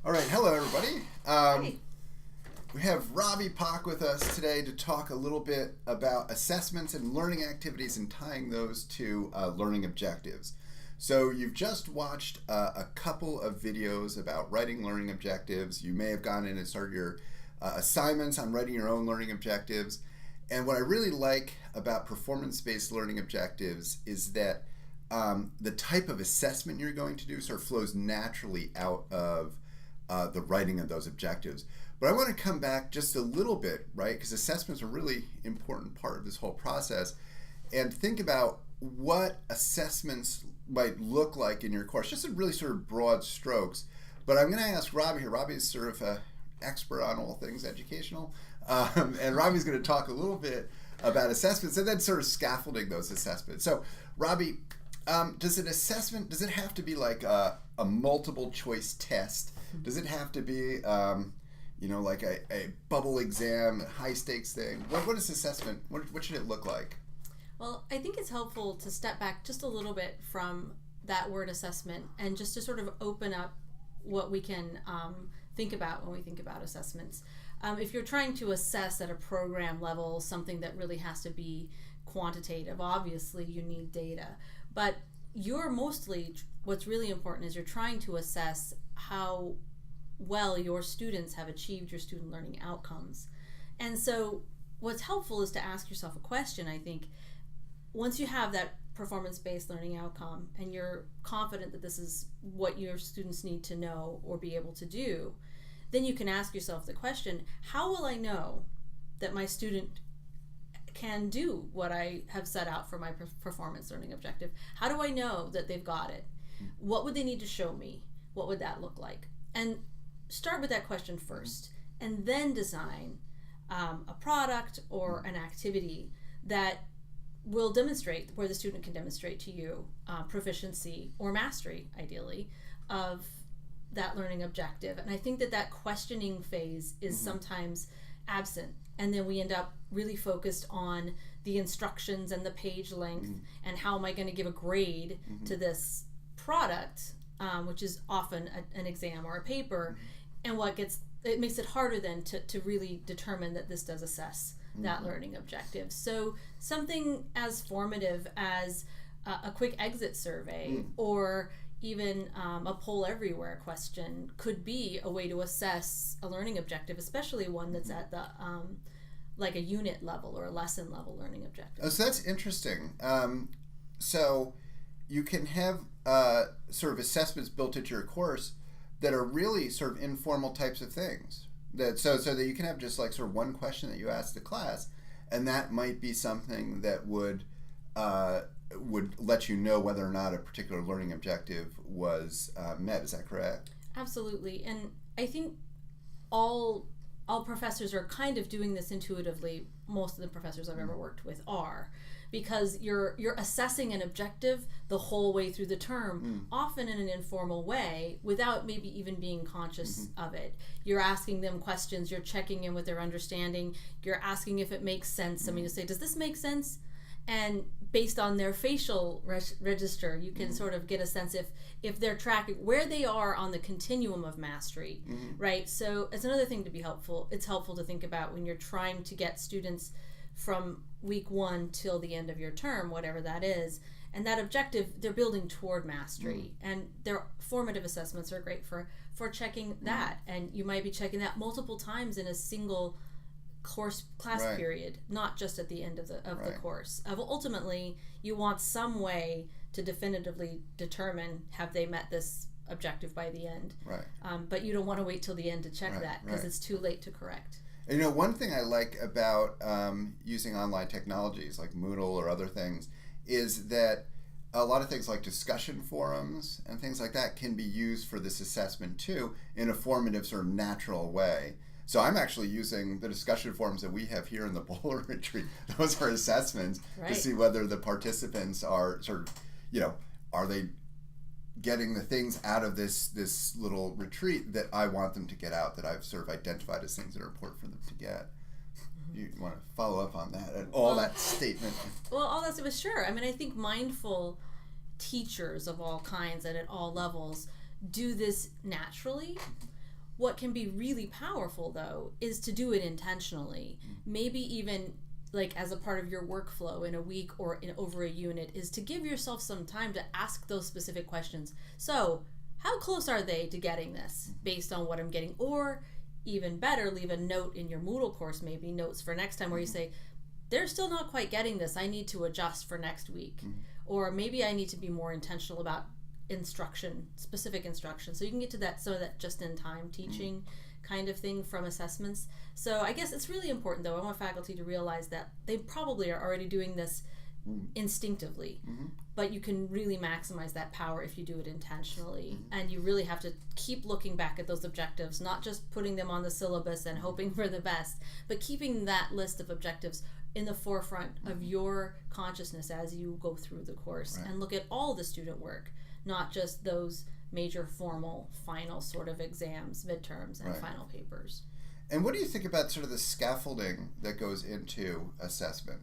All right, hello everybody. Hi. We have Robbie Pock with us today to talk a little bit about assessments and learning activities and tying those to learning objectives. So you've just watched a couple of videos about writing learning objectives. You may have gone in and started your assignments on writing your own learning objectives. And what I really like about performance-based learning objectives is that the type of assessment you're going to do sort of flows naturally out of the writing of those objectives. But I want to come back just a little bit, right? Because assessments are a really important part of this whole process. And think about what assessments might look like in your course, just in really sort of broad strokes. But I'm going to ask Robbie here. Robbie is sort of an expert on all things educational. And Robbie's going to talk a little bit about assessments and then sort of scaffolding those assessments. So, Robbie, does it have to be like a multiple choice test? Does it have to be, like a bubble exam, a high stakes thing? What is assessment? What should it look like? Well, I think it's helpful to step back just a little bit from that word assessment and just to sort of open up what we can think about when we think about assessments. If you're trying to assess at a program level something that really has to be quantitative, obviously you need data. But what's really important is you're trying to assess how well your students have achieved your student learning outcomes. And so what's helpful is to ask yourself a question, I think. Once you have that performance-based learning outcome and you're confident that this is what your students need to know or be able to do, then you can ask yourself the question, how will I know that my student can do what I have set out for my performance learning objective? How do I know that they've got it? What would they need to show me? What would that look like? And start with that question first, and then design a product or an activity that will demonstrate, where the student can demonstrate to you proficiency or mastery, ideally, of that learning objective. And I think that questioning phase is sometimes absent, and then we end up really focused on the instructions and the page length and how am I going to give a grade to this product, which is often an exam or a paper, and it makes it harder then to really determine that this does assess that learning objective. So something as formative as a quick exit survey or even a poll everywhere question could be a way to assess a learning objective, especially one that's at the like a unit level or a lesson level learning objective. Oh, so that's interesting. So you can have sort of assessments built into your course that are really sort of informal types of things. So that you can have just like sort of one question that you ask the class, and that might be something that would let you know whether or not a particular learning objective was met. Is that correct? Absolutely. And I think all professors are kind of doing this intuitively. Most of the professors I've ever worked with are, because you're assessing an objective the whole way through the term, often in an informal way, without maybe even being conscious of it. You're asking them questions, you're checking in with their understanding, you're asking if it makes sense. I mean, you say, does this make sense? And based on their facial register, you can sort of get a sense if they're tracking where they are on the continuum of mastery, right? So it's another thing to be helpful. It's helpful to think about when you're trying to get students from week 1 till the end of your term, whatever that is, and that objective, they're building toward mastery. And their formative assessments are great for checking that. And you might be checking that multiple times in a single class period, not just at the end of the course. Ultimately, you want some way to definitively determine have they met this objective by the end. Right. But you don't want to wait till the end to check that, because it's too late to correct. And one thing I like about using online technologies like Moodle or other things is that a lot of things like discussion forums and things like that can be used for this assessment too in a formative sort of natural way. So I'm actually using the discussion forums that we have here in the Bowler Retreat. Those are assessments to see whether the participants are sort of, are they getting the things out of this little retreat that I want them to get out, that I've sort of identified as things that are important for them to get. You want to follow up on that and that statement? Well, all that stuff, sure. I mean, I think mindful teachers of all kinds and at all levels do this naturally. What can be really powerful, though, is to do it intentionally. Maybe even like as a part of your workflow in a week or over a unit, is to give yourself some time to ask those specific questions. So, how close are they to getting this based on what I'm getting? Or even better, leave a note in your Moodle course, maybe notes for next time, where you say, they're still not quite getting this. I need to adjust for next week. Or maybe I need to be more intentional about instruction, specific instruction. So you can get to that, some of that just-in-time teaching kind of thing from assessments. So I guess it's really important, though. I want faculty to realize that they probably are already doing this instinctively, but you can really maximize that power if you do it intentionally. And you really have to keep looking back at those objectives, not just putting them on the syllabus and hoping for the best, but keeping that list of objectives in the forefront of your consciousness as you go through the course, and look at all the student work, not just those major formal final sort of exams, midterms, and final papers. And what do you think about sort of the scaffolding that goes into assessment?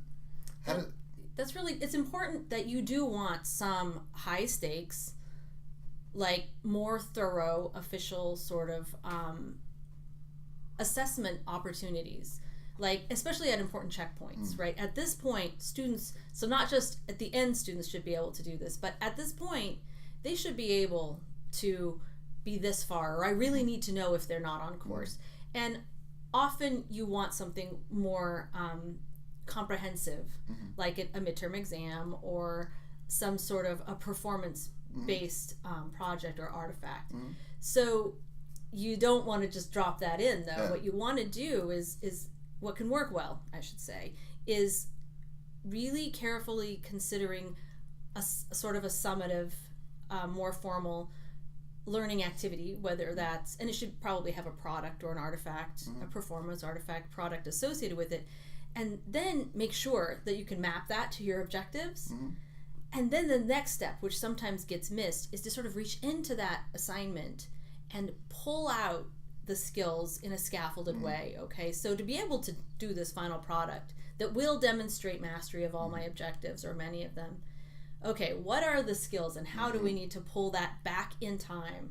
That's really, it's important that you do want some high stakes, like more thorough official sort of assessment opportunities, like especially at important checkpoints, right? At this point, students, so not just at the end students should be able to do this, but at this point, they should be able to be this far, or I really need to know if they're not on course. And often you want something more comprehensive, like a midterm exam or some sort of a performance-based project or artifact. So you don't want to just drop that in, though. What you want to do is what can work well, I should say, is really carefully considering a sort of a summative, more formal learning activity, whether that's, and it should probably have a product or an artifact, a performance artifact product associated with it, and then make sure that you can map that to your objectives. And then the next step, which sometimes gets missed, is to sort of reach into that assignment and pull out the skills in a scaffolded way, okay? So to be able to do this final product that will demonstrate mastery of all my objectives, or many of them, okay, what are the skills and how do we need to pull that back in time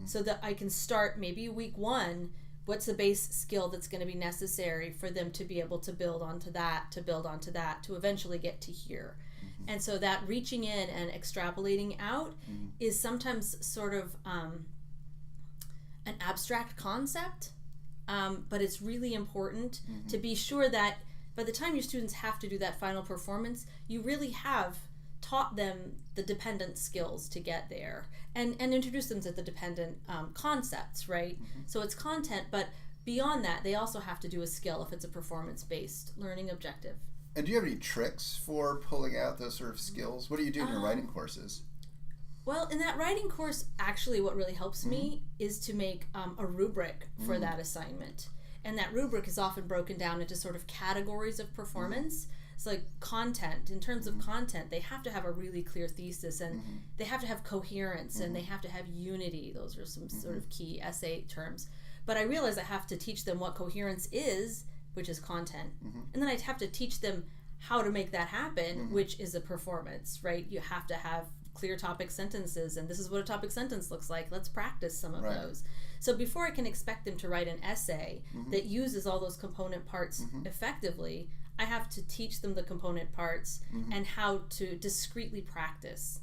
so that I can start maybe week one, what's the base skill that's going to be necessary for them to be able to build onto that, to eventually get to here. And so that reaching in and extrapolating out is sometimes sort of an abstract concept, but it's really important to be sure that by the time your students have to do that final performance, you really have taught them the dependent skills to get there, and introduce them to the dependent concepts, right? So it's content, but beyond that, they also have to do a skill if it's a performance-based learning objective. And do you have any tricks for pulling out those sort of skills? What do you do in your writing courses? Well, in that writing course, actually what really helps me is to make a rubric for that assignment. And that rubric is often broken down into sort of categories of performance. So like content, in terms of content, they have to have a really clear thesis, and they have to have coherence, and they have to have unity. Those are some sort of key essay terms. But I realize I have to teach them what coherence is, which is content. And then I have to teach them how to make that happen, which is a performance, right? You have to have clear topic sentences, and this is what a topic sentence looks like. Let's practice some of those. So before I can expect them to write an essay that uses all those component parts effectively, I have to teach them the component parts and how to discreetly practice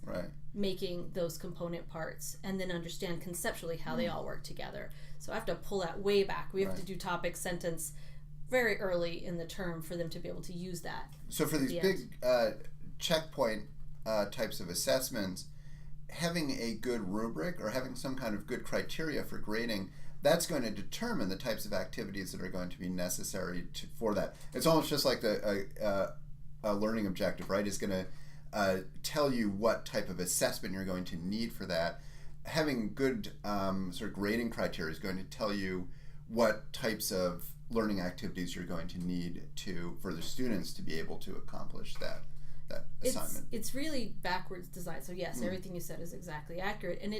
making those component parts, and then understand conceptually how they all work together. So I have to pull that way back. We have to do topic sentence very early in the term for them to be able to use that. So for these big checkpoint types of assessments, having a good rubric or having some kind of good criteria for grading, that's going to determine the types of activities that are going to be necessary for that. It's almost just like a learning objective, right? Is going to tell you what type of assessment you're going to need for that. Having good sort of grading criteria is going to tell you what types of learning activities you're going to need for the students to be able to accomplish that assignment. It's really backwards design. So yes, everything you said is exactly accurate, and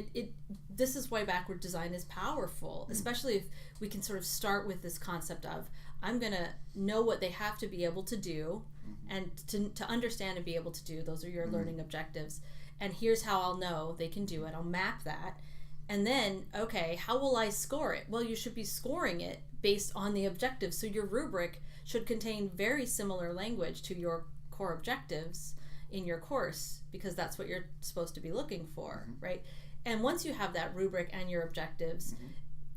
this is why backward design is powerful, especially if we can sort of start with this concept of, I'm going to know what they have to be able to do, and to understand and be able to do. Those are your learning objectives, and here's how I'll know they can do it. I'll map that, And then, okay, how will I score it? Well, you should be scoring it based on the objectives. So your rubric should contain very similar language to your core objectives in your course, because that's what you're supposed to be looking for, right? And once you have that rubric and your objectives,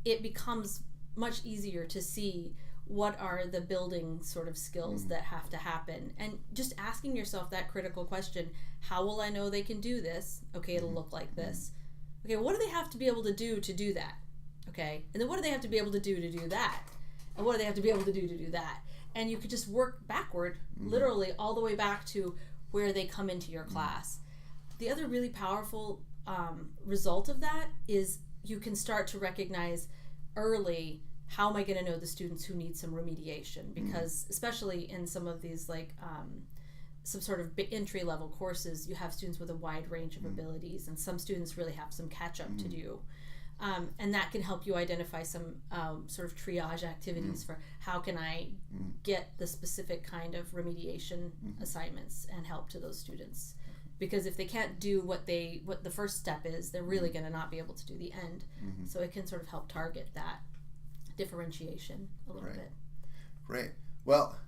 it becomes much easier to see what are the building sort of skills that have to happen. And just asking yourself that critical question, how will I know they can do this? Okay, it'll look like this. Okay, what do they have to be able to do that? Okay, and then what do they have to be able to do that? And what do they have to be able to do that? And you could just work backward, literally all the way back to where they come into your class. The other really powerful result of that is you can start to recognize early, how am I going to know the students who need some remediation? Because especially in some of these like some sort of entry level courses, you have students with a wide range of abilities, and some students really have some catch up to do. And that can help you identify some sort of triage activities for how can I get the specific kind of remediation assignments and help to those students. Because if they can't do what the first step is, they're really going to not be able to do the end. So it can sort of help target that differentiation a little bit. Great. Well,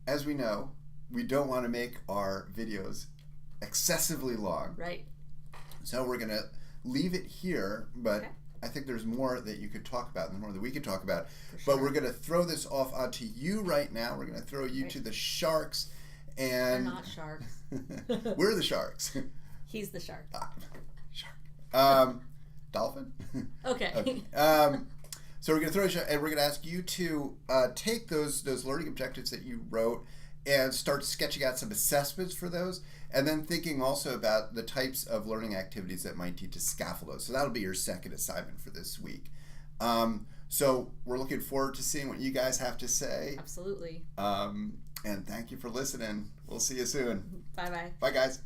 as we know, we don't want to make our videos excessively long. Right. So we're going to leave it here, but I think there's more that you could talk about and more that we could talk about. But we're going to throw this off onto you right now. We're going to throw you to the Sharks. And They're not sharks. We're the Sharks. He's the shark. Shark. Dolphin? Okay. So we're going to throw a shot, and we're going to ask you to take those learning objectives that you wrote and start sketching out some assessments for those, and then thinking also about the types of learning activities that might need to scaffold those. So that'll be your second assignment for this week. So we're looking forward to seeing what you guys have to say. Absolutely. And thank you for listening. We'll see you soon. Bye-bye. Bye, guys.